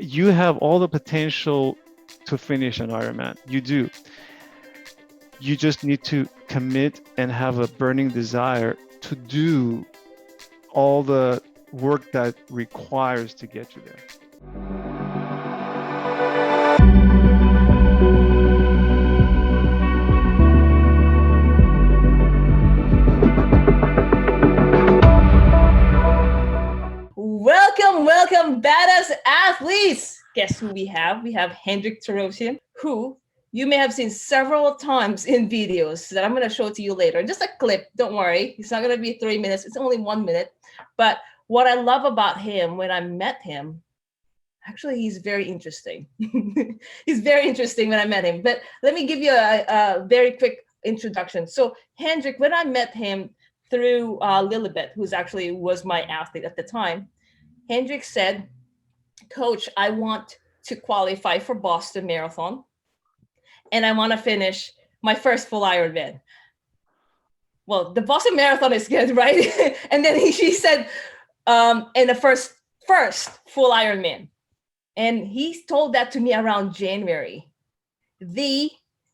You have all the potential to finish an Ironman. You do. You just need to commit and have a burning desire to do all the work that requires to get you there. Welcome, badass athletes. Guess who we have? We have Hendrick, who you may have seen several times in videos that I'm going to show to you later. Just a clip, don't worry. It's not going to be 3 minutes. It's only 1 minute. But what I love about him, when I met him, actually, he's very interesting. He's very interesting when I met him. But let me give you a very quick introduction. So Hendrick, when I met him through Lilibet, who's actually was my athlete at the time, Hendrick said, Coach, I want to qualify for Boston Marathon, and I want to finish my first full Ironman. Well, the Boston Marathon is good, right? And then she said, in the first full Ironman. And he told that to me around January. The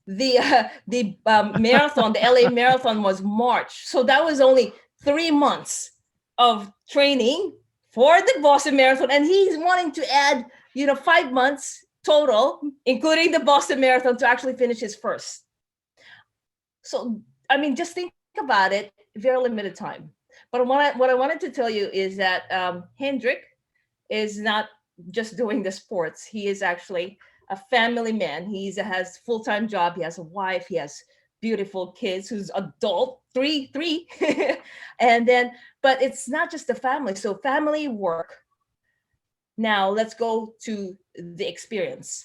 marathon, the LA Marathon was March. So that was only 3 months of training for the Boston Marathon. And he's wanting to add, 5 months total, including the Boston Marathon, to actually finish his first. So, I mean, just think about it, very limited time. But what I wanted to tell you is that Hendrick is not just doing the sports. He is actually a family man. He has a full-time job. He has a wife. He has beautiful kids who's adult, three. And then, but it's not just the family. So family, work. Now let's go to the experience.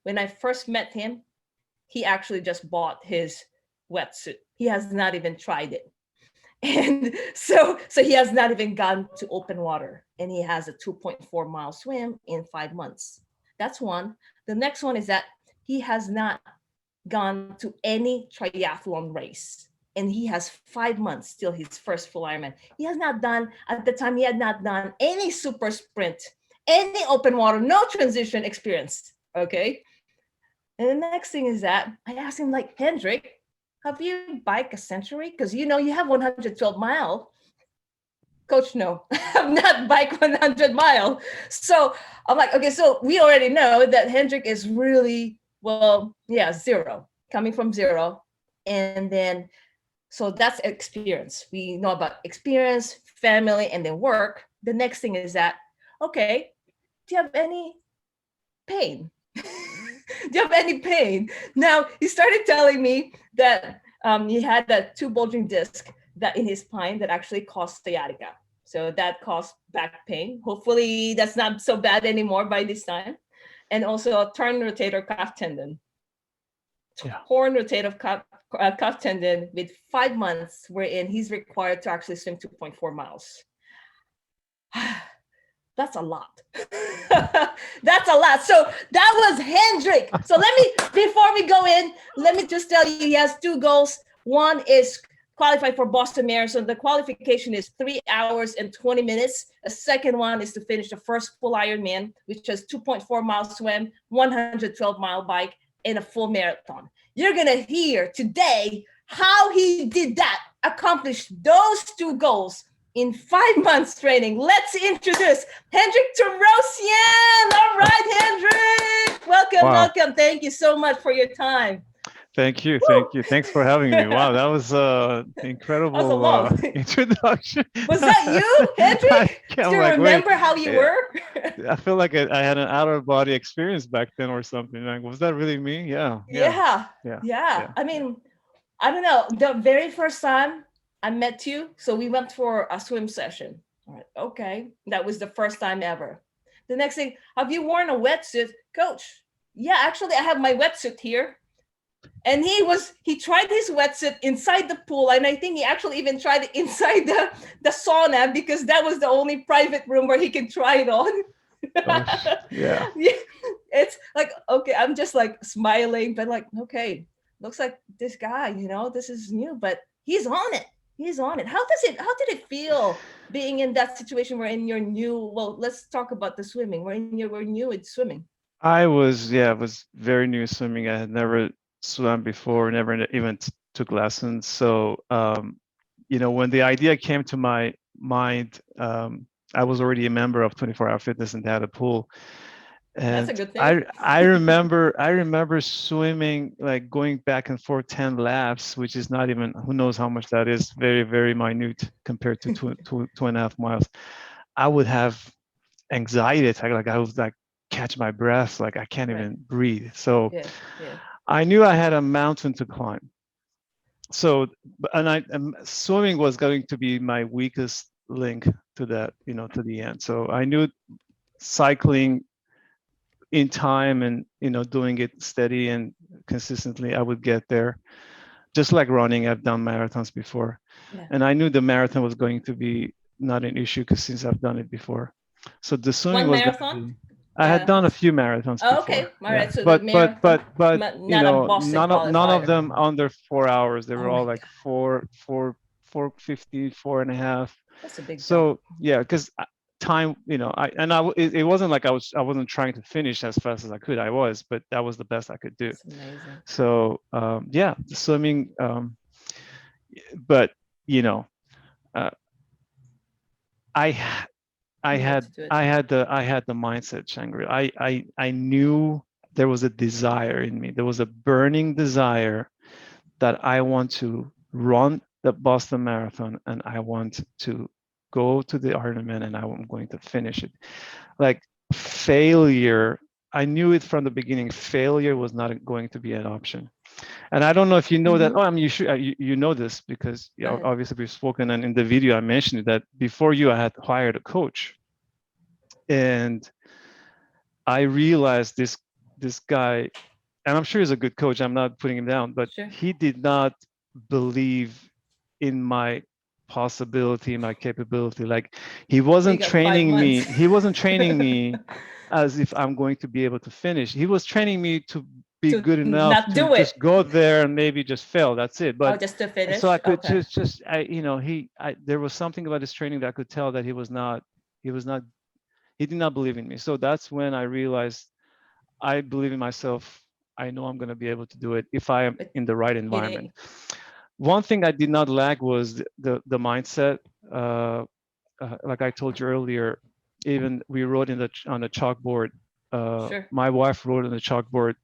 When I first met him, he actually just bought his wetsuit. He has not even tried it. And so he has not even gone to open water. And he has a 2.4 mile swim in 5 months. That's one. The next one is that he has not gone to any triathlon race. And he has 5 months till his first full Ironman. He has not done, at the time, he had not done any super sprint, any open water, no transition experience. Okay. And the next thing is that I asked him, like, Hendrick, have you biked a century? Because you have 112 mile. Coach, no, I've not biked 100 mile. So I'm like, okay, so we already know that Hendrick is really, zero, coming from zero. And then, so that's experience. We know about experience, family, and then work. The next thing is that, okay, do you have any pain? Do you have any pain? Now, he started telling me that he had that 2 bulging disc that in his spine that actually caused sciatica. So that caused back pain. Hopefully that's not so bad anymore by this time. And also a torn rotator cuff tendon. Torn rotator cuff tendon with 5 months wherein he's required to actually swim 2.4 miles. That's a lot. That's a lot. So that was Hendrick. So before we go in, let me just tell you, he has 2 goals. One is qualify for Boston Marathon. The qualification is 3 hours and 20 minutes. The second one is to finish the first full Ironman, which is 2.4 mile swim, 112 mile bike, and a full marathon. You're going to hear today how he did that, accomplished those 2 goals in 5 months training. Let's introduce Hendrick Terosian. All right, Hendrick. Welcome. Thank you so much for your time. Thank you. Thanks for having me. Wow, that was an incredible introduction. Was that you, Hendrick? Do you remember how you were? I feel like I had an out-of-body experience back then or something. Like, was that really me? Yeah. I mean, I don't know. The very first time I met you, so we went for a swim session. All right, okay. That was the first time ever. The next thing, have you worn a wetsuit? Coach, yeah, actually I have my wetsuit here. And he tried his wetsuit inside the pool. And I think he actually even tried it inside the sauna because that was the only private room where he could try it on. Yeah. It's like, okay, I'm just like smiling, but like, okay, looks like this guy, this is new, but he's on it. He's on it. How did it feel being in that situation where in your new, well, let's talk about the swimming. We're new at swimming. I was very new swimming. I had never swam before, never even took lessons. So, when the idea came to my mind, I was already a member of 24 Hour Fitness and had a pool. That's a And good thing. I remember swimming, like going back and forth 10 laps, which is not even, who knows how much that is, very, very minute compared to 2.5 miles. I would have anxiety attack, like I would like catch my breath, like I can't Right. even breathe. So Yeah. Yeah. I knew I had a mountain to climb. So, swimming was going to be my weakest link to that, to the end. So I knew cycling in time and doing it steady and consistently, I would get there. Just like running, I've done marathons before, Yeah. and I knew the marathon was going to be not an issue because since I've done it before. So the swimming One was going to marathon. be. I had done a few marathons Oh, before, okay. All yeah, right. So the but marathon, you not a know Boston none of qualifier. them under 4 hours. They Oh were my all like God. 450, 4.5. That's a big jump. So yeah, because time, it wasn't like I wasn't trying to finish as fast as I could. I was, but that was the best I could do. That's amazing. So yeah, the swimming. But you know, uh, I I You had had to do it. I had the mindset, Shangri. I knew there was a desire in me. There was a burning desire that I want to run the Boston Marathon and I want to go to the Ironman and I'm going to finish it. Like failure, I knew it from the beginning. Failure was not going to be an option. And I don't know if you know that. Mm-hmm. Oh, I mean, you know this because Go ahead. obviously we've spoken, and in the video I mentioned that before you, I had hired a coach, and I realized this guy, and I'm sure he's a good coach. I'm not putting him down, but Sure. he did not believe in my possibility, my capability. Like he We wasn't got 5 months training me. He wasn't training me as if I'm going to be able to finish. He was training me to be to good enough not to do it. just go there and maybe just fail. That's it. Oh, But just to so I finish. could Okay. just there was something about his training that I could tell that he was not he did not believe in me. So that's when I realized I believe in myself. I know I'm going to be able to do it if I am But in the right he environment. didn't. One thing I did not lack was the mindset. Uh, like I told you earlier, even we wrote on the chalkboard. Sure. My wife wrote on the chalkboard.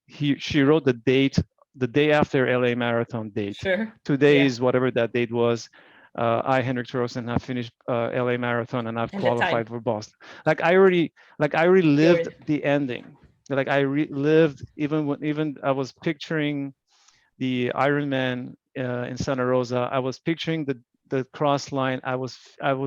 She wrote the day after LA Marathon date. Sure. Today Yeah. is whatever that date was. Hendrick have finished LA Marathon and I've And the time. qualified for Boston. Like I already lived You're the ending. Like lived even I was picturing the Ironman in Santa Rosa. I was picturing the cross line. I was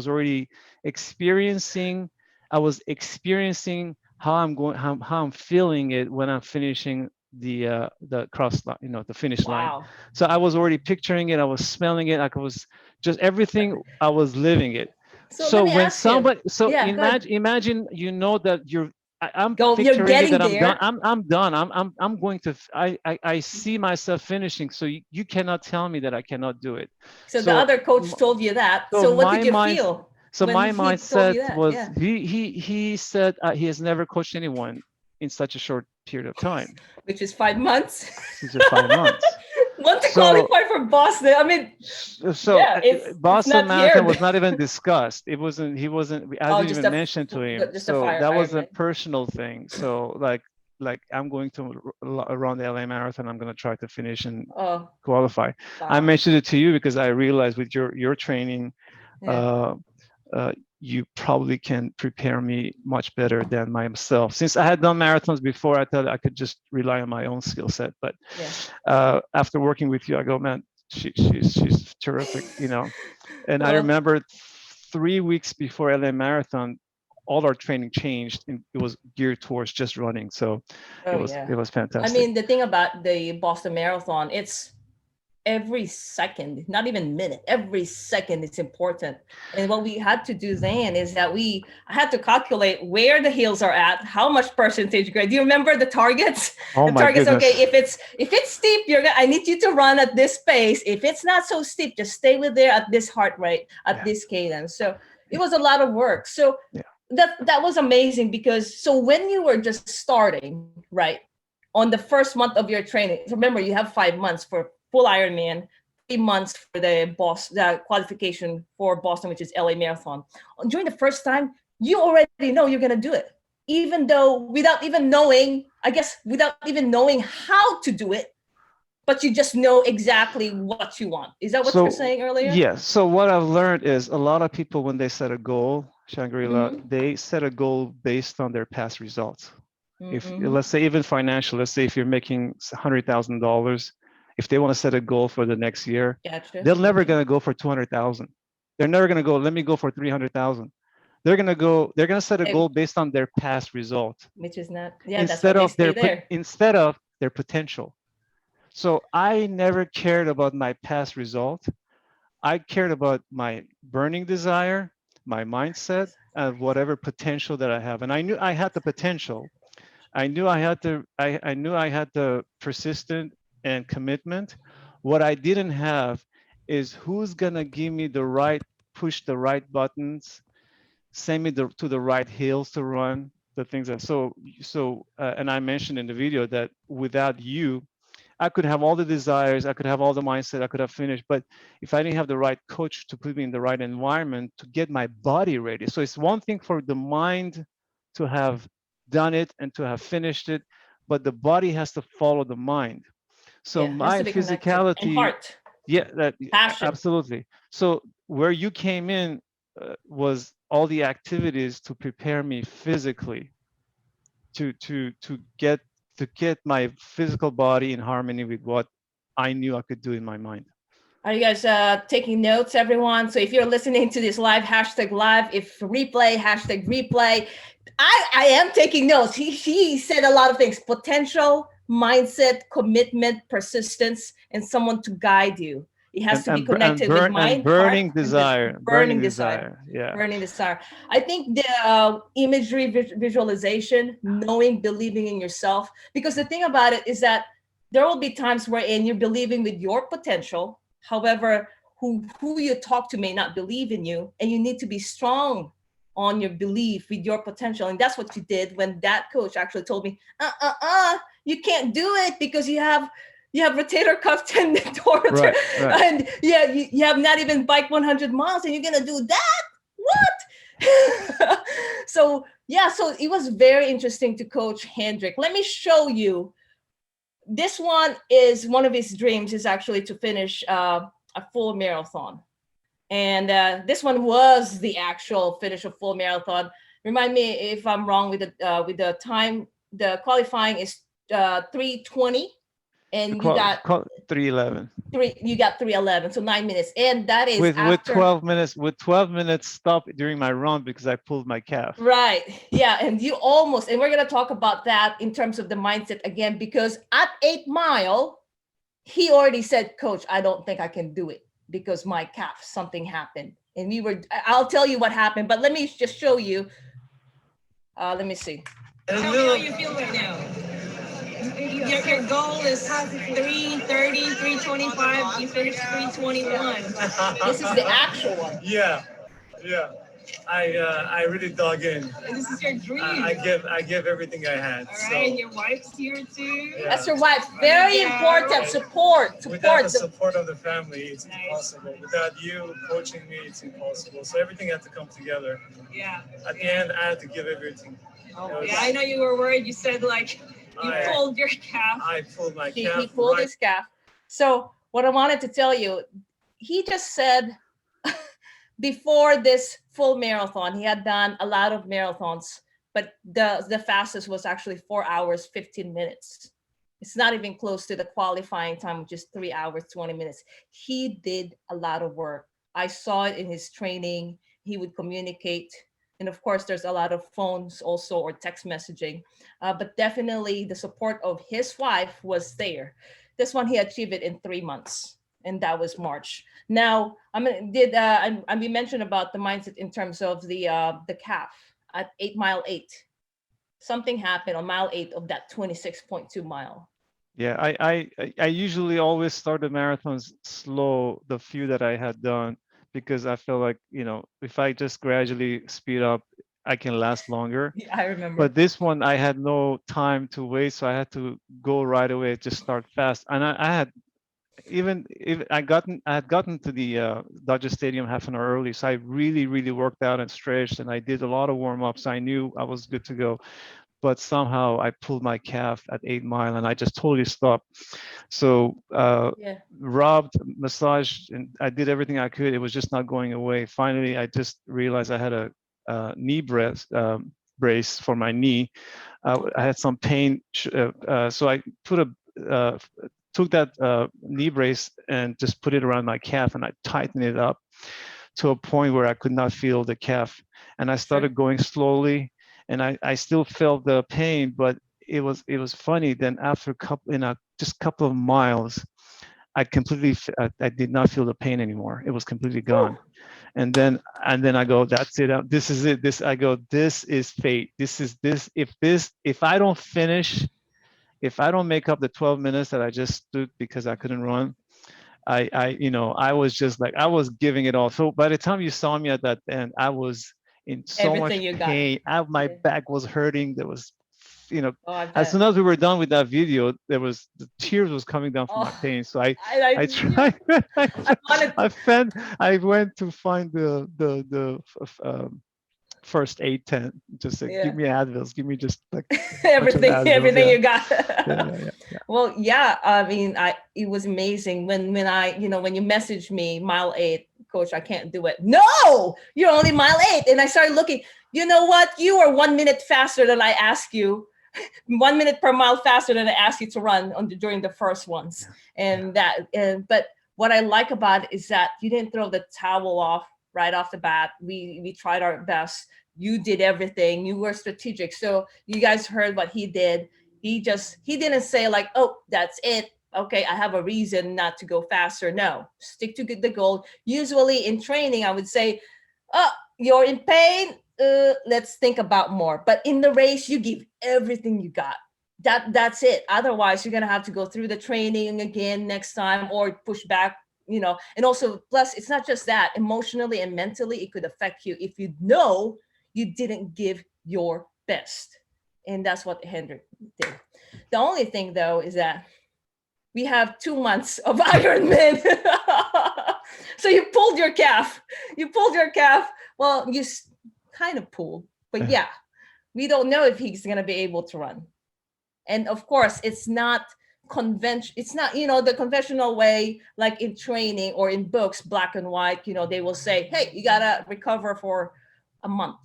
already experiencing. I was experiencing how I'm feeling it when I'm finishing the cross line, the finish line. wow. So I was already picturing it. I was smelling it. Like I was just everything. I was living it. So let So me when ask you. somebody, so Yeah, good. imagine that I'm Go. You're picturing it getting that I'm done. there. I'm done. I'm going to. I see myself finishing. So you cannot tell me that I cannot do it. So the So other coach told you that. so So what my did you mind. feel So when my he told mindset you that? was Yeah. he said he has never coached anyone in such a short period of time. Which is 5 months. These are 5 months. Want to So qualify for Boston? I mean, so yeah, it's Boston not Marathon here. was not even discussed. It wasn't. He wasn't. I Oh, didn't even mention to him. just a So fire that was a Ironman. personal thing. So like I'm going to run the LA Marathon. I'm going to try to finish and Oh, qualify. I wow. mentioned it to you because I realized with your training, Yeah. uh, you probably can prepare me much better than myself. Since I had done marathons before, I thought I could just rely on my own skill set. But Yeah. after working with you, I go, man, she's terrific, And I Well, remember 3 weeks before LA Marathon, all our training changed, and it was geared towards just running. So it oh was yeah. it was I fantastic. mean, the thing about the Boston Marathon, every second, not even minute, every second is important. And what we had to do then is that I had to calculate where the heels are at, how much percentage grade. Do you remember the targets? Oh The my targets, okay, goodness. if it's steep, I need you to run at this pace. If it's not so steep, just stay with there at this heart rate, at Yeah. this cadence. So it was a lot of work. So Yeah. that was amazing, because so when you were just starting, right, on the first month of your training, remember you have 5 months for full Ironman, 3 months for the qualification for Boston, which is LA Marathon. During the first time, you already know you're gonna do it, even though without even knowing, I guess, without even knowing how to do it, but you just know exactly what you want. Is that what you were So saying earlier? yes. So what I've learned is a lot of people, when they set a goal, Shangri-La, Mm-hmm. they set a goal based on their past results. If Mm-hmm. let's say even financial, let's say if you're making $100,000, if they want to set a goal for the next year, Gotcha. they're never Gotcha. going to go for 200,000. They're never going to go, let me go for 300,000. They're going to set a goal based on their past result Which is not, yeah, that's why instead they of stay there. their potential. So I never cared about my past result. I cared about my burning desire, my mindset, and whatever potential that I have. And I knew I had the potential. I knew I had the persistent and commitment. What I didn't have is who's gonna give me the right, push the right buttons, send me to the right hills to run, the things that and I mentioned in the video that without you, I could have all the desires, I could have all the mindset, I could have finished, but if I didn't have the right coach to put me in the right environment to get my body ready. So it's one thing for the mind to have done it and to have finished it, but the body has to follow the mind. So Yeah, has my to be connected. And physicality, heart, yeah, that passion. absolutely. So where you came in was all the activities to prepare me physically to get my physical body in harmony with what I knew I could do in my mind. Are you guys taking notes, everyone? So if you're listening to this live, hashtag live. If replay, hashtag replay. I am taking notes. He said a lot of things: potential, mindset, commitment, persistence, and someone to guide you. It has to be connected with mind, heart, Burning and the desire, burning desire. Yeah. Burning desire. I think the imagery, visualization, knowing, believing in yourself. Because the thing about it is that there will be times wherein you're believing with your potential. However, who you talk to may not believe in you, and you need to be strong on your belief with your potential. And that's what you did when that coach actually told me, you can't do it because you have rotator cuff tendon torture, Right, right. and yeah, you have not even biked 100 miles, and you're gonna do that? What? So yeah, so it was very interesting to coach Hendrick. Let me show you. This one is one of his dreams is actually to finish a full marathon. And this one was the actual finish of full marathon. Remind me if I'm wrong with the time. The qualifying is 3:20, and you got 3:11 3:11, so 9 minutes, and that is with after. 12 minutes stop during my run because I pulled my calf. Right. Yeah. And you almost, and we're going to talk about that in terms of the mindset again, because at 8 mile, he already said, Coach, I don't think I can do it because my calf, something happened. And I'll tell you what happened, but let me just show you. Let me see. Tell me how you feel right now. Your goal is 3:30, 3:25. You finished 3:21. This is the actual one. Yeah, yeah. I really dug in. And this is your dream. I give everything I had. All right, and your wife's here too. Yeah. That's your wife. Very important. Support. Without the support of the family, it's impossible. Without you coaching me, it's impossible. So everything had to come together. Yeah. At the end, I had to give everything. Oh, yeah, I know you were worried. You said like you pulled your calf. I pulled my calf. He pulled his calf. So what I wanted to tell you, he just said before this full marathon, he had done a lot of marathons, but the fastest was actually 4 hours, 15 minutes. It's not even close to the qualifying time, which is 3 hours, 20 minutes. He did a lot of work. I saw it in his training. He would communicate. And of course, there's a lot of phones also or text messaging. But definitely the support of his wife was there. This one, he achieved it in 3 months. and that was March. Now, we mentioned about the mindset in terms of the calf at 8 mile 8. Something happened on mile 8 of that 26.2 mile. Yeah, I usually always start the marathons slow, the few that I had done, because I feel like, if I just gradually speed up, I can last longer. Yeah, I remember. But this one, I had no time to wait, so I had to go right away, just start fast. And I had even if I had gotten to the Dodger Stadium half an hour early, so I really worked out and stretched, and I did a lot of warm ups. I knew I was good to go, but somehow I pulled my calf at 8 mile, and I just totally stopped. So Yeah. rubbed, massaged, and I did everything I could. It was just not going away. Finally, I just realized I had a knee brace for my knee. I had some pain, so I took that knee brace and just put it around my calf, and I tightened it up to a point where I could not feel the calf. And I started going slowly, and I still felt the pain, but it was funny. Then after just a couple of miles, I did not feel the pain anymore. It was completely gone. And then I go, that's it. This is it. This is fate. If I don't finish, if I don't make up the 12 minutes that I just stood because I couldn't run, I was just like, I was giving it all. So by the time you saw me at that end, I was in so much pain. My back was hurting. There was, as soon as we were done with that video, the tears was coming down from my pain. So I tried. I went to find the first aid tent. Just like, give me Advils, give me just like everything you got. Yeah. Well, yeah. I mean, it was amazing when you messaged me mile 8, coach, I can't do it. No, you're only mile 8. And I started looking, you know what? You are 1 minute faster than I asked you. 1 minute per mile faster than I asked you to run during the first ones. But what I like about it is that you didn't throw the towel off right off the bat. We tried our best. You did everything. You were strategic. So you guys heard what he did. He didn't say like, oh, that's it. Okay, I have a reason not to go faster. No, stick to the goal. Usually in training, I would say, oh, you're in pain. Let's think about more. But in the race, you give everything you got. That's it. Otherwise, you're gonna have to go through the training again next time or push back. And also, plus, it's not just that. Emotionally and mentally, it could affect you if you know you didn't give your best. And that's what Hendrick did. The only thing, though, is that we have 2 months of Ironman. So you pulled your calf. Well, you kind of pulled. But yeah, we don't know if he's going to be able to run. And of course, it's not the conventional way, like in training or in books, black and white. They will say, hey, you gotta recover for a month,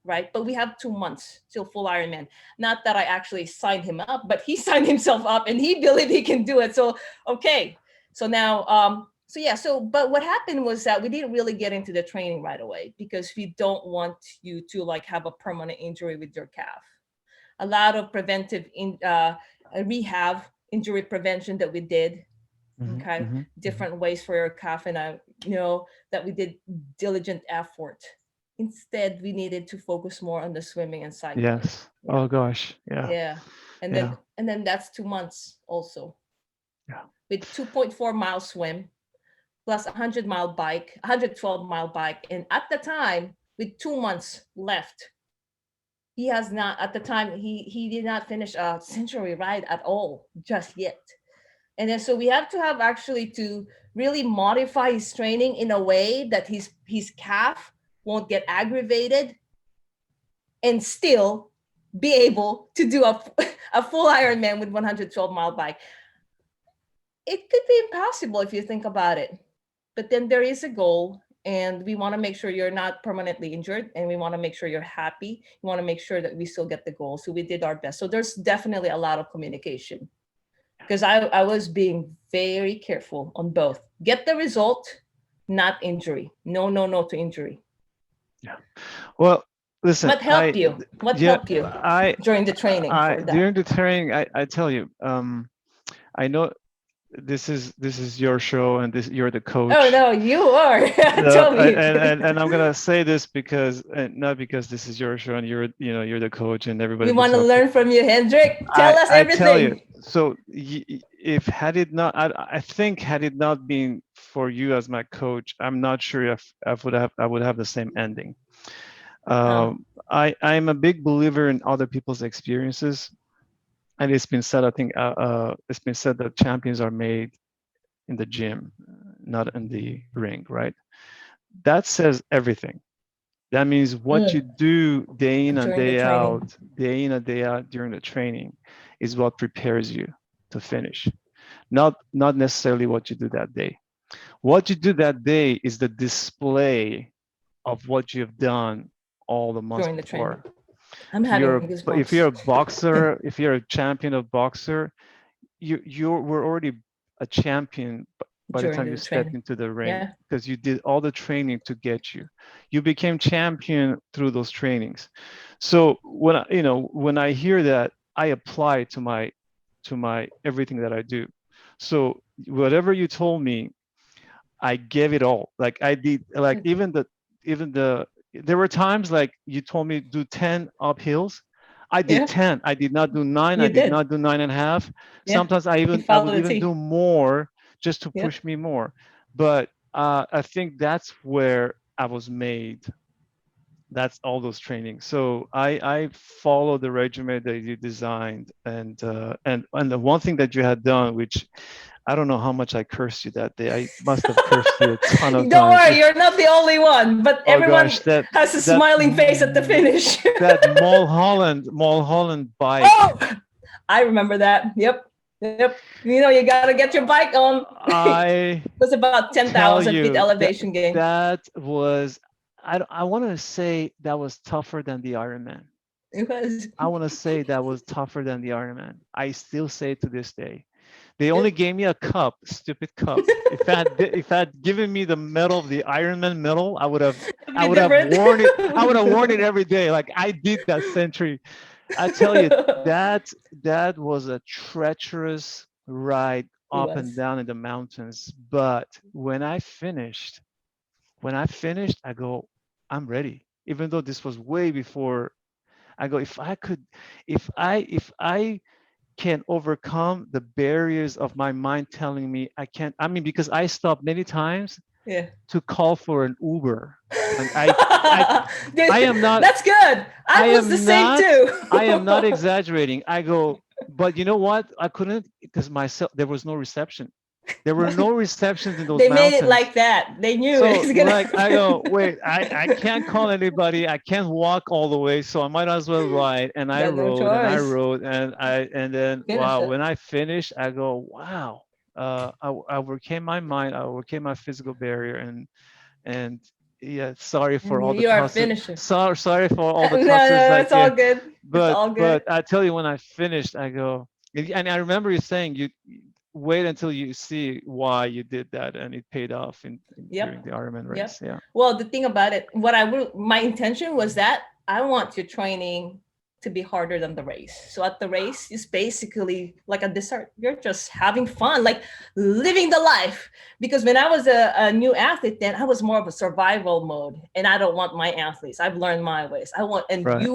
right? But we have 2 months till full Ironman. Not that I actually signed him up, but he signed himself up and he believed he can do it. So okay, so now but what happened was that we didn't really get into the training right away because we don't want you to like have a permanent injury with your calf. A lot of preventive rehab, injury prevention that we did, different ways for your calf, and I that we did diligent effort. Instead, we needed to focus more on the swimming and cycling. Yes. Yeah. Oh gosh. Yeah. Yeah. And then that's 2 months also. Yeah. With 2.4 mile swim plus 100-mile bike, 112-mile bike, and at the time with 2 months left. He has not, at the time, he did not finish a century ride at all, just yet. And then so we have to have actually to really modify his training in a way that his calf won't get aggravated and still be able to do a full Ironman with 112-mile bike. It could be impossible if you think about it. But then there is a goal. And we want to make sure you're not permanently injured, and we want to make sure you're happy. We want to make sure that we still get the goal. So we did our best. So there's definitely a lot of communication because I was being very careful on both. Get the result, not injury. No to injury. Yeah. Well, listen. What helped you? What helped you during the training? During the training, I tell you, I know this is your show, and you're the coach. Oh no, you are. No, Tell me. and I'm gonna say this because, not because this is your show and you're the coach and everybody We looks want to up to. learn from you, Hendrick. Tell us I tell you. everything. So if had it not, I think had it not been for you as my coach, I'm not sure if I would have the same ending. Oh, I'm a big believer in other people's experiences, and it's been said, I think, it's been said that champions are made in the gym, not in the ring, right? That says everything. That means what you mm, do day in and during the day training. out, day in and day out during the training is what prepares you to finish. Not necessarily what you do that day. What you do that day is the display of what you've done all the months During the training. before. I'm having If you're goosebumps. a boxer, if you're a champion of boxer, you were already a champion by the During time you the stepped training. into the ring, Yeah. because you did all the training to get you. You became champion through those trainings. So when I hear that, I apply it to my everything that I do. So whatever you told me, I gave it all. Like I did, like even the there were times like you told me do 10 uphills. I did Yeah. 10. I did not do 9. I You did did. not do 9.5. Yeah. Sometimes You I follow would the even T. do more just to Yeah. push me more. But I think that's where I was made. That's all those trainings. So I follow the regimen that you designed, and the one thing that you had done, which I don't know how much I cursed you that day. I must have cursed you a ton of Don't times. worry, you're not the only one, but Oh everyone gosh, that has a that smiling face at the finish. that Mulholland bike. Oh, I remember that. Yep. Yep. You got to get your bike on. It I was about tell 10,000 feet you that elevation gain. that was I want to say that was tougher than the Ironman. It was. I want to say that was tougher than the Ironman. I still say it to this day. They only Yep. gave me a cup, stupid cup. If had given me the medal, the Ironman medal, It'd I be would have different. worn it. I would have worn it every day. Like I did that century. I tell you, that that was a treacherous ride It up and was. down in the mountains. But when I finished, I go, I'm ready. Even though this was way before, I go, if I can overcome the barriers of my mind telling me I can't. I mean, because I stopped many times Yeah. to call for an Uber, and I am not That's good. I I was the am same not too. I am not exaggerating. I go, but you know what? I couldn't because myself there was no reception. There were no receptions in those They made it mountains. like that. They knew it So was gonna like I happen. go, wait, I can't call anybody. I can't walk all the way, so I might as well ride. And I Got no rode and I choice. rode and then Finish wow, it. when I finished, I go, wow. I overcame my mind. I overcame my physical barrier, and yeah, sorry for all And the you are a tusses. finisher. Sorry for all the No, tusses no, I it's all get. good. It's all But good. I tell you, when I finished, I go, and I remember you saying you wait until you see why you did that, and it paid off during Yep. the Ironman Yep. race. Yeah. Well, the thing about it, my intention was that I want your training to be harder than the race. So at the race, it's basically like a dessert. You're just having fun, like living the life. Because when I was a new athlete, then I was more of a survival mode, and I don't want my athletes. I've learned my ways. And Right. you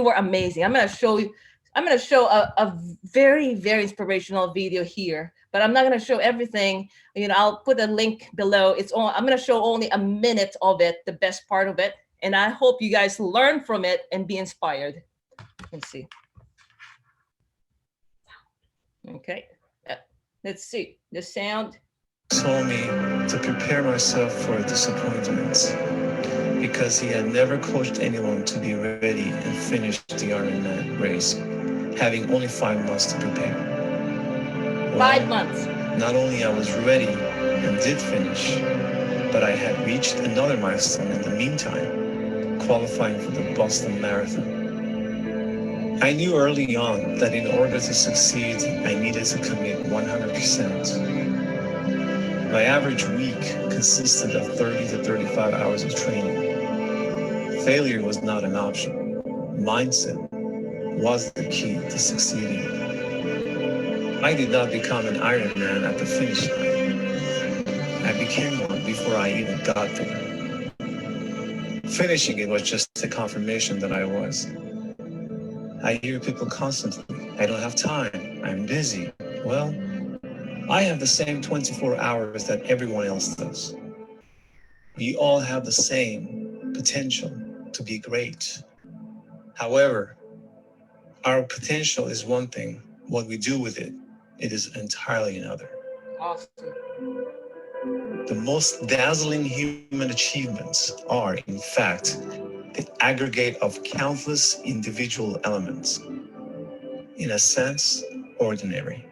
were amazing. I'm gonna show you. I'm gonna show a very very inspirational video here, but I'm not gonna show everything. I'll put a link below. I'm going to show only a minute of it, the best part of it, and I hope you guys learn from it and be inspired. Let's see. Okay, let's see the sound. Told me to prepare myself for disappointments because he had never coached anyone to be ready and finish the Ironman race, having only 5 months to prepare. Well, 5 months. not only I was ready and did finish, but I had reached another milestone in the meantime, qualifying for the Boston Marathon. I knew early on that in order to succeed, I needed to commit 100%. My average week consisted of 30 to 35 hours of training. Failure was not an option. Mindset was the key to succeeding. I did not become an Ironman at the finish line. I became one before I even got there. Finishing it was just a confirmation that I was. I hear people constantly, I don't have time, I'm busy. Well, I have the same 24 hours that everyone else does. We all have the same potential to be great. However, our potential is one thing. What we do with it, it is entirely another. Awesome. The most dazzling human achievements are, in fact, the aggregate of countless individual elements. In a sense, ordinary.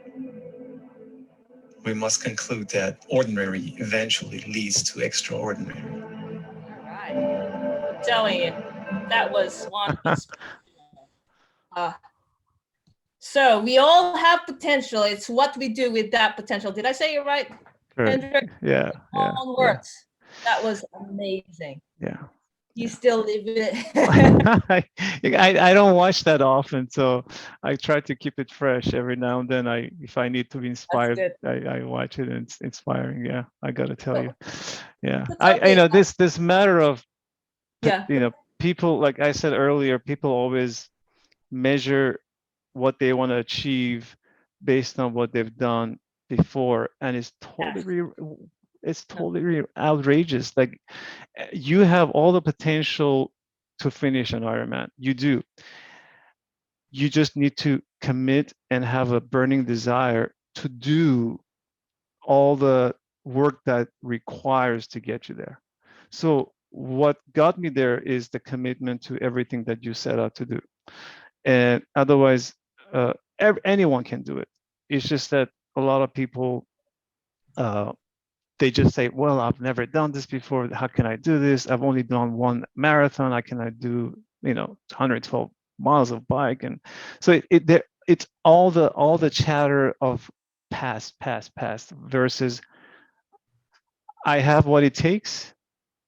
We must conclude that ordinary eventually leads to extraordinary. All right. I'm telling you, that was one inspirational. So we all have potential. It's what we do with that potential. Did I say it right, Hendrick? Yeah, yeah, Long yeah, words. That was amazing. yeah. You still live it. I don't watch that often, so I try to keep it fresh every now and then. If I need to be inspired, good. I watch it, and it's inspiring. Yeah, I gotta tell you. Yeah, So tell me, this matter of yeah, people, like I said earlier, people always measure what they want to achieve based on what they've done before, and it's totally outrageous. Like, you have all the potential to finish an Ironman. You do. You just need to commit and have a burning desire to do all the work that requires to get you there. So what got me there is the commitment to everything that you set out to do. And otherwise, anyone can do it. It's just that a lot of people, they just say, well, I've never done this before. How can I do this? I've only done one marathon. How can I do, 112 miles of bike? And so it's all the chatter of past versus I have what it takes.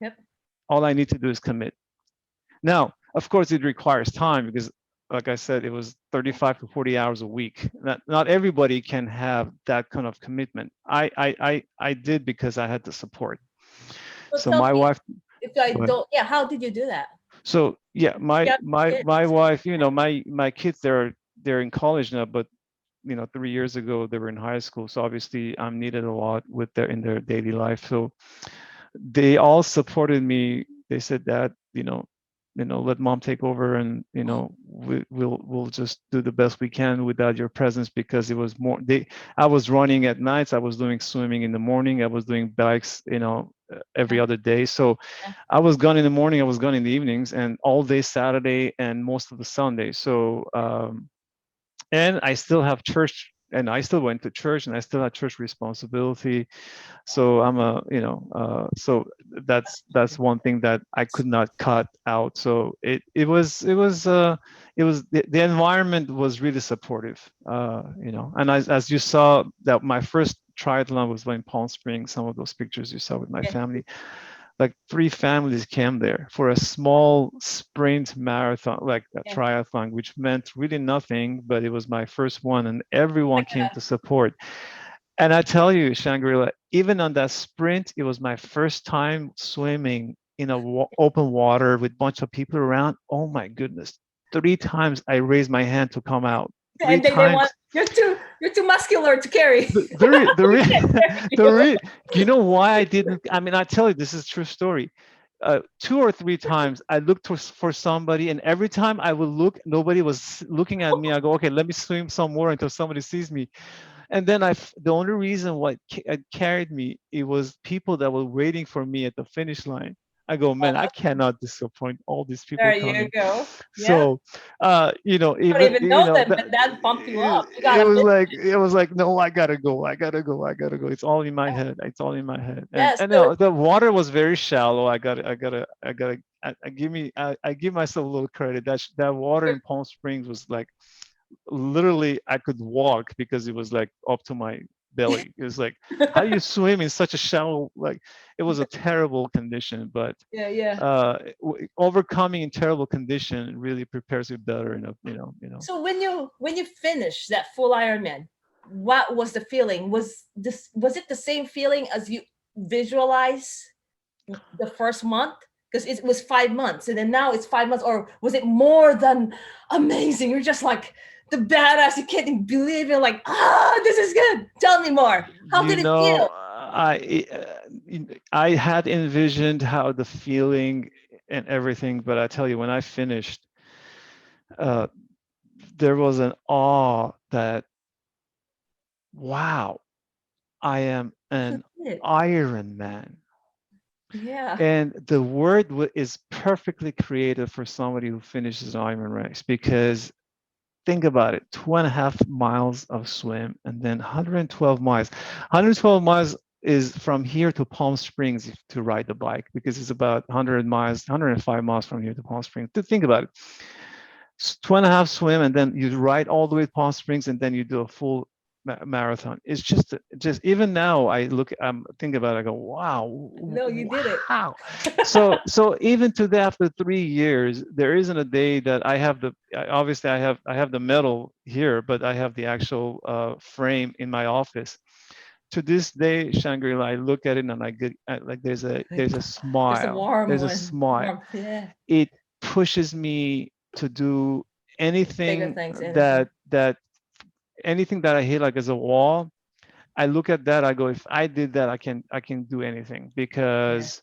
Yep. All I need to do is commit. Now, of course, it requires time because, like I said, it was 35 to 40 hours a week. Not everybody can have that kind of commitment. I did because I had the support. So my wife. If I don't, yeah, how did you do that? So yeah, my wife, my kids, they're in college now, but 3 years ago they were in high school. So obviously I'm needed a lot in their daily life. So they all supported me. They said that, let mom take over, and we'll just do the best we can without your presence, because it was more I was running at nights, I was doing swimming in the morning, I was doing bikes, every other day. So I was gone in the morning, I was gone in the evenings, and all day Saturday and most of the Sunday. So and I still have church, and I still went to church, and I still had church responsibility. So I'm so that's one thing that I could not cut out. So the environment was really supportive, and as you saw, that my first triathlon was in Palm Springs. Some of those pictures you saw with my family, like 3 families came there for a small sprint marathon, like a triathlon, which meant really nothing, but it was my first one, and everyone came to support. And I tell you, Shangrila, even on that sprint, it was my first time swimming in open water with a bunch of people around. Oh my goodness. 3 times I raised my hand to come out. 3 times. You're too muscular to carry. You know why I didn't? I mean, I tell you, this is a true story. 2 or 3 times I looked for somebody, and every time I would look, nobody was looking at me. I go, okay, let me swim some more until somebody sees me. And then the only reason why it carried me, it was people that were waiting for me at the finish line. I go, man, I cannot disappoint all these people there coming. You go. So, you don't even know them, but that pumped you up. It was like, no, I gotta go. It's all in my head. It's all in my head. And the water was very shallow. I give myself a little credit. That water in Palm Springs was like, literally I could walk because it was like up to my belly. It was like, how do you swim in such a shallow, like, it was a terrible condition, but overcoming in terrible condition really prepares you better. So when you finish that full Ironman, what was the feeling? Was it the same feeling as you visualize the first month? Because it was 5 months, and then now it's 5 months. Or was it more than amazing? You're just like the badass. You can't even believe it. Like, this is good. Tell me more. How You did it know, feel? I had envisioned how the feeling and everything, but I tell you, when I finished, uh, there was an awe that, wow, I am an It. Iron Man. Yeah. And the word is perfectly created for somebody who finishes an Ironman race, because think about it, 2.5 miles of swim and then 112 miles. 112 miles is from here to Palm Springs to ride the bike, because it's about 100 miles, 105 miles from here to Palm Springs. To think about it, 2.5 swim, and then you ride all the way to Palm Springs, and then you do a full marathon. It's just even now I look, I'm thinking about it, I go, wow, No, you did it. wow. So even today, after 3 years, there isn't a day that I have obviously I have the medal here, but I have the actual frame in my office. To this day, Shangri-La, I look at it and I get like there's a There's a smile. warm There's a one. smile. Warmth. Yeah. It pushes me to do Bigger anything things. Anything. that anything that I hit like as a wall. I look at that, I go, if I did that, I can do anything, Yeah. because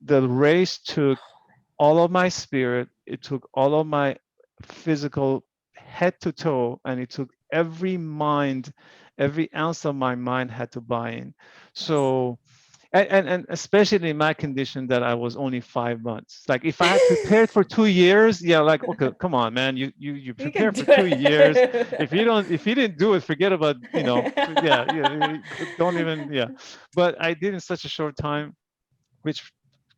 the race took all of my spirit, it took all of my physical head to toe, and it took every ounce of my mind had to buy in. Yes. So and especially in my condition that I was only 5 months. Like if I had prepared for 2 years, yeah, like okay, come on, man, you You can prepare do for 2 years. it. If you didn't do it, forget about yeah, yeah, don't even, yeah. But I did in such a short time, which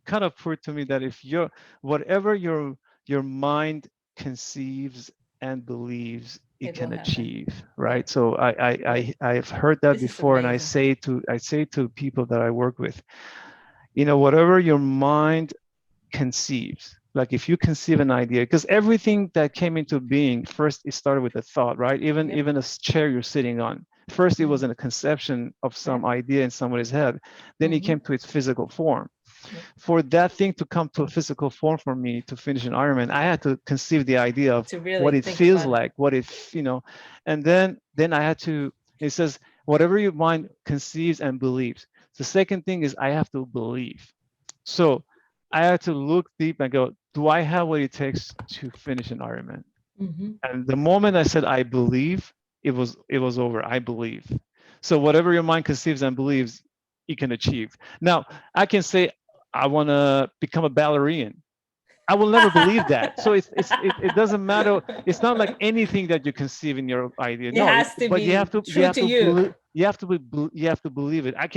kind of proved to me that if you're whatever your mind conceives and believes, it It will can happen. achieve, right? So Right. I've heard that This is before, and amazing. I say to people that I work with, whatever your mind conceives, like if you conceive an idea, because everything that came into being, first it started with a thought, right? even Yep. even a chair you're sitting on, first it was Mhm. in a conception of some Yep. idea in somebody's head, then it Mm-hmm. came to its physical form. Yep. For that thing to come to a physical form for me to finish an Ironman, I had to conceive the idea of To what really it think feels about it. like, and then I had to. It says whatever your mind conceives and believes. The second thing is I have to believe. So I had to look deep and go, do I have what it takes to finish an Ironman? Mm-hmm. And the moment I said I believe, it was over. I believe. So whatever your mind conceives and believes, you can achieve. Now I can say I want to become a ballerina. I will never believe that. So it doesn't matter. It's not like anything that you conceive in your idea. It No, has to but be true to you. you have to believe it. I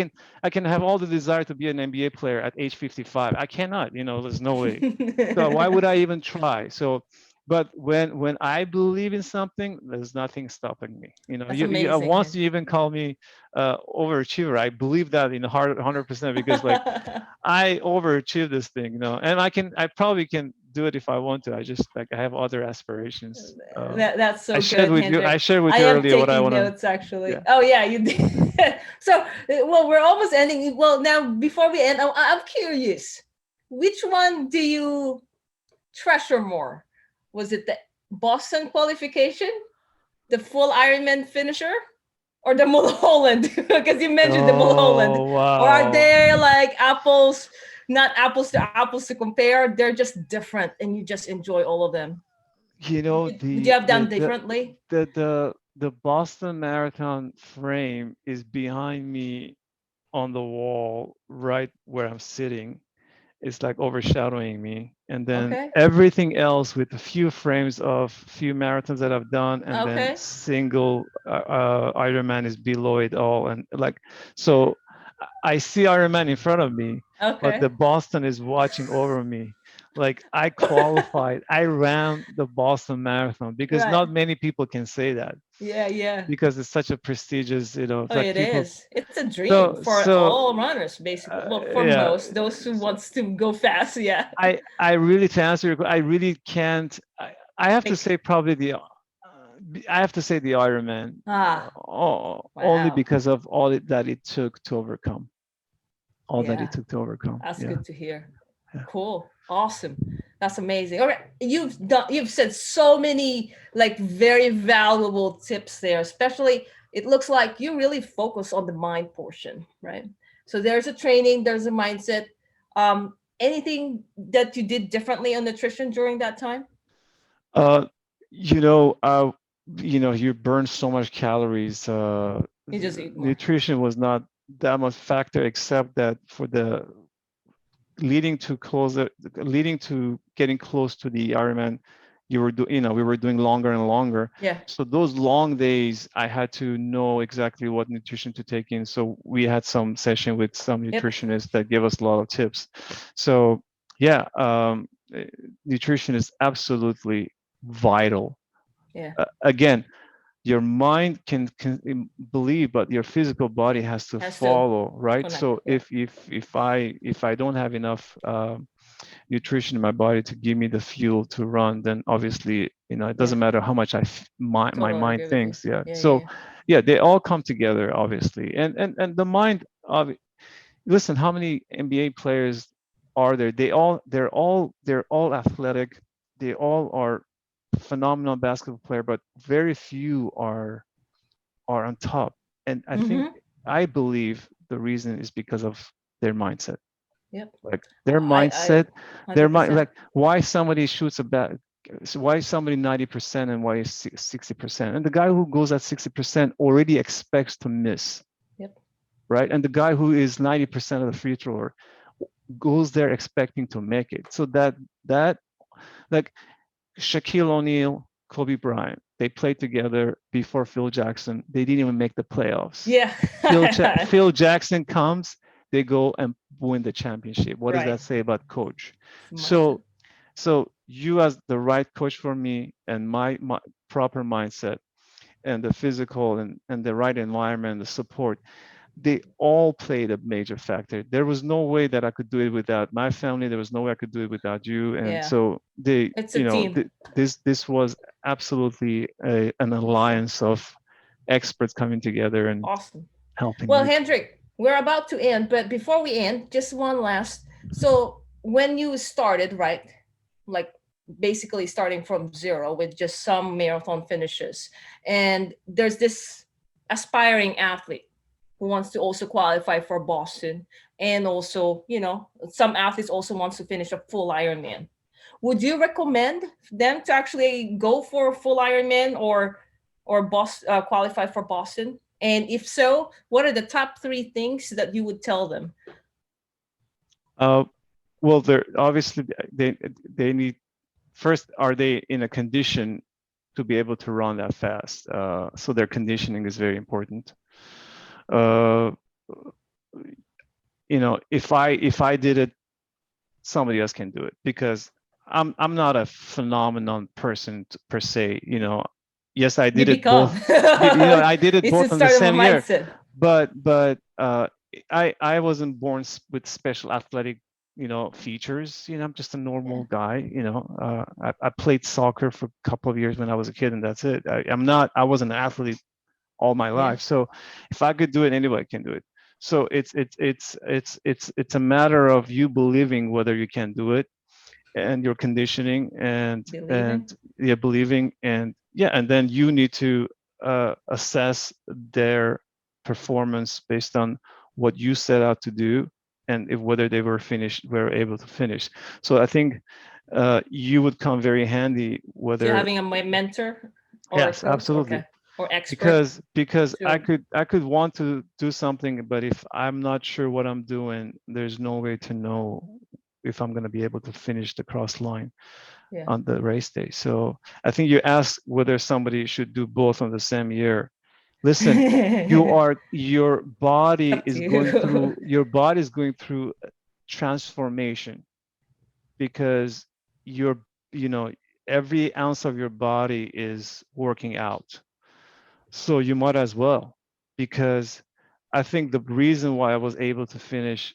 can have all the desire to be an NBA player at age 55. I cannot. There's no way. So why would I even try? So, but when I believe in something, there's nothing stopping me. That's Once amazing. you even call me overachiever, I believe that in 100%, because like I overachieve this thing, and I probably can do it if I want to. I just like I have other aspirations. That's I so shared good, with you. I Hendrick. shared with I you am earlier what I taking want to. notes actually. Yeah. Oh yeah, you did. So well, we're almost ending. Well, now before we end, I'm curious. Which one do you treasure more? Was it the Boston qualification, the full Ironman finisher, or the Mulholland? Because you mentioned the Mulholland. Oh Or are wow. they like apples, not apples to compare? They're just different, and you just enjoy all of them. Would you The have done differently? the Boston Marathon frame is behind me on the wall, right where I'm sitting. It's like overshadowing me, and then Okay. everything else with a few frames of few marathons that I've done, and then Okay. single Ironman is below it all, and like so I see Ironman in front of me, but the Okay. Boston is watching over me. Like I qualified, I ran the Boston Marathon, because Right. not many people can say that, Yeah, yeah. because it's such a prestigious, Oh, like it people. is. It's a dream So for so all runners, basically. Well, for yeah. most, those who So wants to go fast, yeah. I really, to answer your, I really can't. I have to Like, say probably I have to say the Ironman, Ah, only wow. because of that it took to overcome. All that it Yeah, took to overcome. that's Yeah. good to hear. Yeah. Cool. Awesome. That's amazing. All right. You've said so many like very valuable tips there, especially it looks like you really focus on the mind portion, right? So there's a training, there's a mindset. Anything that you did differently on nutrition during that time? Uh, you know, uh, you burn so much calories. You just eat more. Nutrition was not that much factor, except that for the leading to getting close to the Ironman, we were doing longer and longer. Yeah. So those long days, I had to know exactly what nutrition to take in. So we had some session with some Yep. nutritionists that gave us a lot of tips. So yeah, nutrition is absolutely vital. Yeah. Again, your mind can believe, but your physical body has to Has to follow, right? connect. So Yeah. if I don't have enough nutrition in my body to give me the fuel to run, then obviously, it Yeah. doesn't matter how much my Totally mind agree with you. thinks. Yeah. Yeah. Yeah. So Yeah. yeah, they all come together, obviously, and the mind. Listen, how many NBA players are there? They're all athletic. They all are phenomenal basketball player, but very few are on top. And Mm-hmm. I believe the reason is because of their mindset. Yep. Like their I mindset, their mind, 100%. like why somebody shoots a bat, why somebody 90% and why is 60%. And the guy who goes at 60% already expects to miss, Yep. right? And the guy who is 90% of the free thrower goes there expecting to make it. So that like Shaquille O'Neal, Kobe Bryant, they played together before Phil Jackson. They didn't even make the playoffs. Yeah. Phil Jackson comes, they go and win the championship. What does Right. that say about coach? It's the mindset. So you as the right coach for me and my proper mindset and the physical and the right environment, the support, they all played a major factor. There was no way that I could do it without my family. There was no way I could do it without you. And Yeah. so It's a team. this was absolutely an Awesome. alliance of experts coming together and Awesome. helping Well, me. Hendrik, we're about to end, but before we end, just one last. So, when you started, right, like basically starting from zero with just some marathon finishes, and there's this aspiring athlete who wants to also qualify for Boston, and also, some athletes also wants to finish a full Ironman. Would you recommend them to actually go for a full Ironman or qualify for Boston? And if so, what are the top three things that you would tell them? Uh, well, they're obviously they need first. Are they in a condition to be able to run that fast? So their conditioning is very important. Uh, if I did it, somebody else can do it because I'm not a phenomenon person per se. Yes, I You did it become. both. I did it It's the both on the start of a same year, mindset. but I wasn't born with special athletic features. I'm just a Yeah. normal guy. I played soccer for a couple of years when I was a kid, and that's it. I wasn't an athlete all my Yeah. life. So if I could do it, anybody can do it. So it's a matter of you believing whether you can do it and your conditioning and Believing. yeah, believing and then you need to assess their performance based on what you set out to do and if whether they were able to finish. So I think you would come very handy So you're whether having a mentor or a yes, coach, absolutely, okay, or expert. because I To could want to do something, but if I'm not sure what I'm doing, there's no way to know if I'm going to be able to finish the cross line yeah. on the race day. So I think you asked whether somebody should do both on the same year. Listen, your It's body up to is you. going through transformation because your you know every ounce of your body is working out. So you might as well, because I think the reason why I was able to finish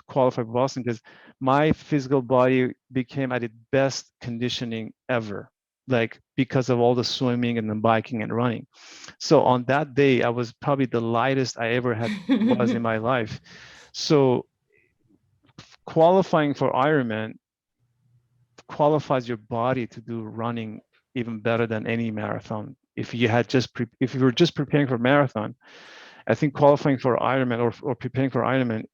qualify for Boston because my physical body became at its best conditioning ever. like because of all the swimming and the biking and running. So on that day, I was probably the lightest I ever had was in my life. So qualifying for Ironman qualifies your body to do running even better than any marathon. If you had if you were just preparing for marathon, I think qualifying for Ironman or preparing for Ironman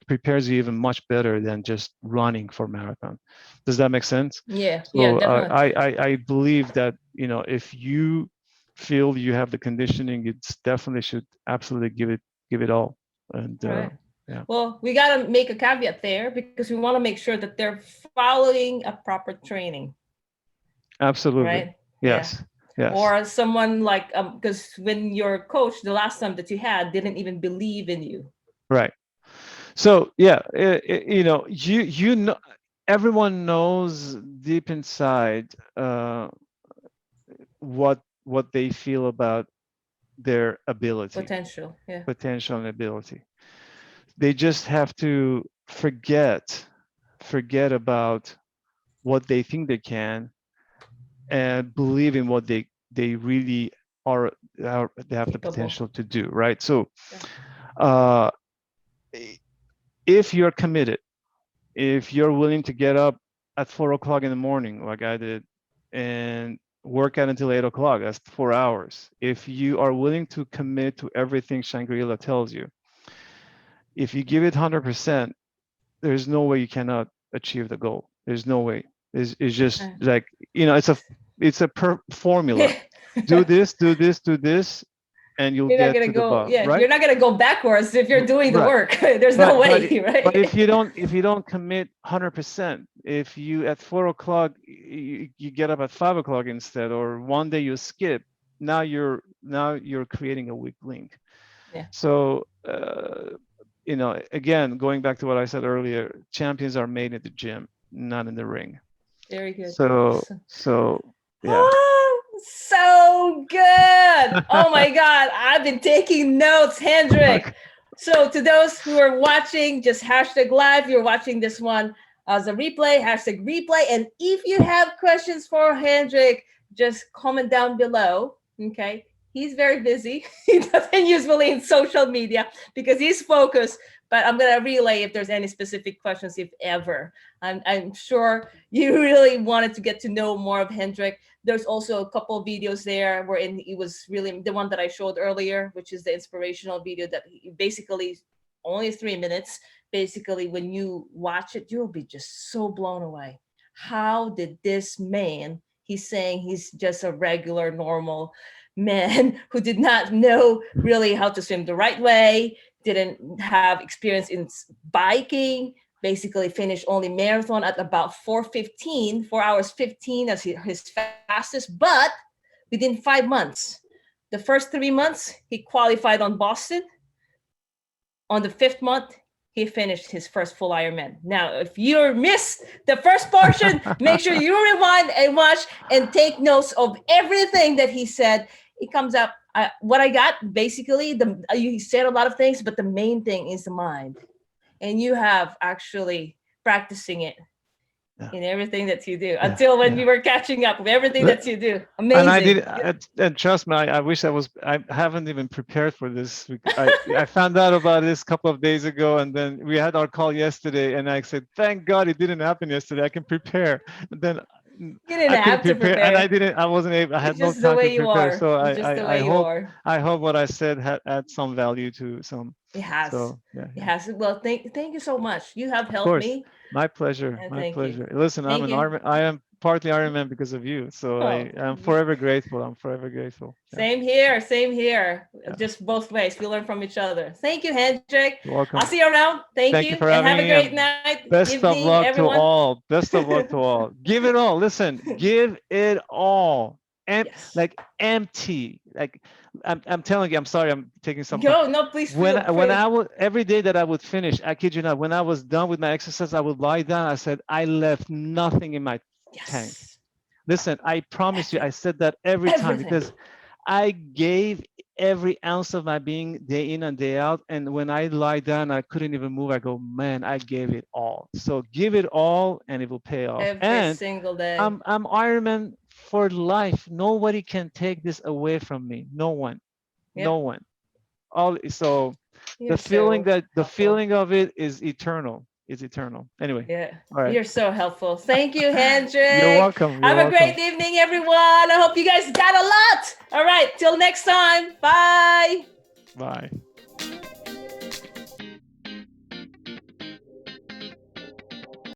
prepares you even much better than just running for marathon. Does that make sense? Yeah, yeah, So definitely. I believe that, you know, if you feel you have the conditioning, you definitely should absolutely give it all. And All right. yeah, Well, we got to make a caveat there because we want to make sure that they're following a proper training, absolutely. right? Yeah. Yes. Yes. Or someone like, because when your coach, the last time that you had, didn't even believe in you. Right. So yeah, you know, you know, everyone knows deep inside what they feel about their ability, Potential. Yeah. potential and ability. They just have to forget about what they think they can and believe in what they really they have the Capable. potential to do, right? So Yeah. uh, if you're committed, if you're willing to get up at 4 o'clock in the morning like I did and work out until 8 o'clock, that's 4 hours. If you are willing to commit to everything Shangri-La tells you, if you give it 100%, there's no way you cannot achieve the goal. There's no way. It's just like, you know, it's a formula. Do this, do this, do this, and you'll You're not get gonna to the go. bottom, Yeah, right? you're not gonna go backwards if you're doing the Right. work. There's no But way, but right? if you don't commit 100%, if you at 4 o'clock you get up at 5 o'clock instead, or one day you skip, now you're creating a weak link. Yeah. So you know, again, going back to what I said earlier, champions are made in the gym, not in the ring. Very good. So yeah. Oh, so good. Oh my God. I've been taking notes, Hendrick. So to those who are watching, just hashtag live, you're watching this one as a replay, hashtag replay. And if you have questions for Hendrick, just comment down below. Okay. He's very busy. He doesn't usually in social media because he's focused. But I'm going to relay if there's any specific questions, if ever. I'm sure you really wanted to get to know more of Hendrick. There's also a couple of videos there wherein he was really the one that I showed earlier, which is the inspirational video that he basically only 3 minutes. Basically, when you watch it, you'll be just so blown away. How did this man, he's saying he's just a regular, normal man who did not know really how to swim the right way, didn't have experience in biking, basically finished only marathon at about 4:15, 4 hours 15 as his fastest, but within 5 months. The first 3 months, he qualified on Boston. On the fifth month, he finished his first full Ironman. Now, if you missed the first portion, make sure you rewind and watch and take notes of everything that he said. It comes up. What I got basically, you said a lot of things, but the main thing is the mind, and you have actually practicing it in everything that you do until when we were catching up with everything that you do. Amazing. And I did, and trust me, I wish I haven't even prepared for this. I found out about this a couple of days ago, and then we had our call yesterday, and I said, thank God it didn't happen yesterday. I can prepare. And then you didn't have to prepare. And I wasn't able, I had no time to prepare. So I hope what I said had some value to some. It has. So, yeah. It has. Well, thank you so much. You have helped me. My pleasure. My pleasure. Listen, I am partly Ironman because of you. So I am forever grateful. I'm forever grateful. Yeah. Same here. Same here. Yeah. Just both ways. We learn from each other. Thank you, Hendrick. You're welcome. I'll see you around. Thank you. For having and have a great night. Best of luck to all. Best of luck to all. Give it all. Listen, give it all. Like empty. Like I'm telling you, I'm sorry, I'm taking something. No, please. When I would, every day that I would finish, I kid you not, when I was done with my exercise, I would lie down. I said, I left nothing in my tank. Listen, I promise you, I said that every time because I gave every ounce of my being day in and day out. And when I lie down, I couldn't even move. I go, man, I gave it all. So give it all and it will pay off. Every single day. I'm Ironman for life. Nobody can take this away from me. No one. Yep. No one. All so You're the feeling so that the helpful. feeling of it is eternal. It's eternal. Anyway. Yeah. All right. You're so helpful. Thank you, Hendrick. You're welcome. You're Have a welcome. great evening, everyone. I hope you guys got a lot. All right. Till next time. Bye. Bye.